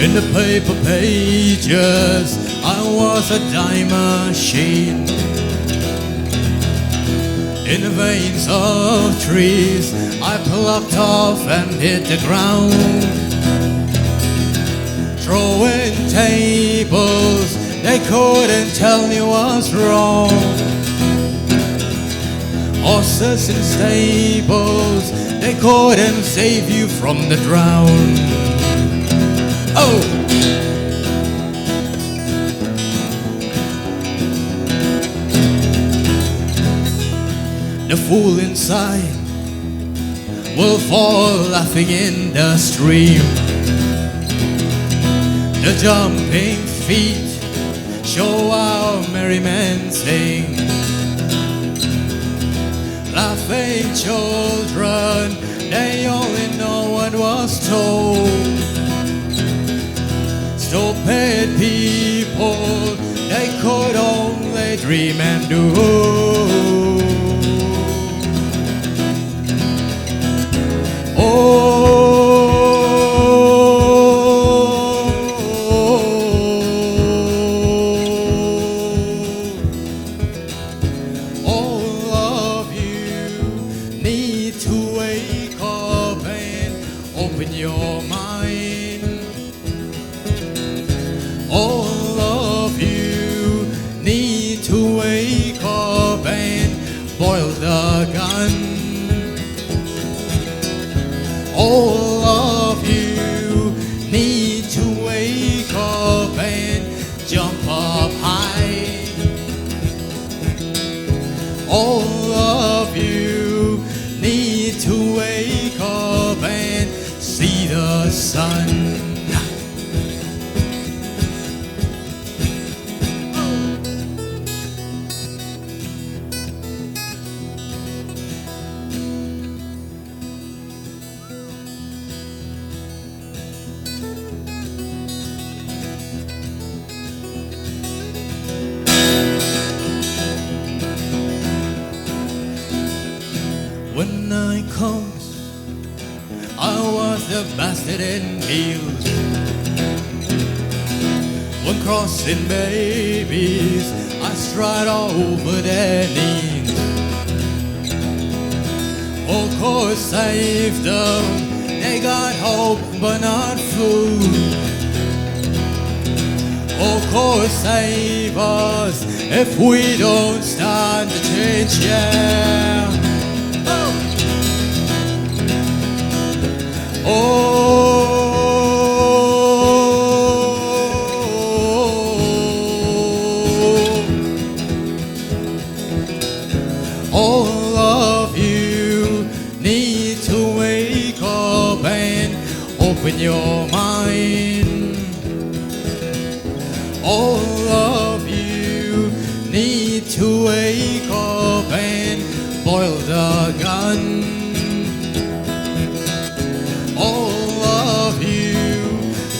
In the paper pages, I was a dime machine. In the veins of trees, I plucked off and hit the ground. Throwing tables, they couldn't tell me what's wrong. Horses in stables, they couldn't save you from the drown. Oh! The fool inside will fall laughing in the stream. The jumping feet show how merry men sing. Laughing children, they only know what was told. Stupid people, they could only dream and do. All of you need to wake up and open your mind. All of you need to wake up and boil the gun. All of you need to wake up and jump up high. All of you need to wake up and see the sun. When night comes, I was the bastard in heels. When crossing babies, I stride over their knees. Of course save them, they got hope but not food. Of course save us if we don't stand to change, yeah. All of you need to wake up and open your mind. All of you need to wake up and boil the gun. All of you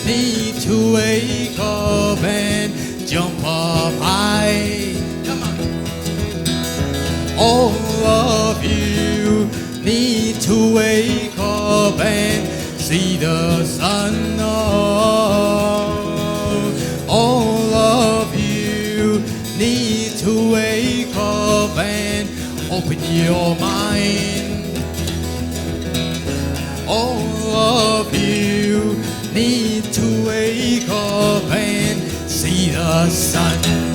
need to wake up and jump up high. Come on. All of you need to wake up and see the sun. All of you need to wake up and open your mind. All of you need to wake up and see the sun.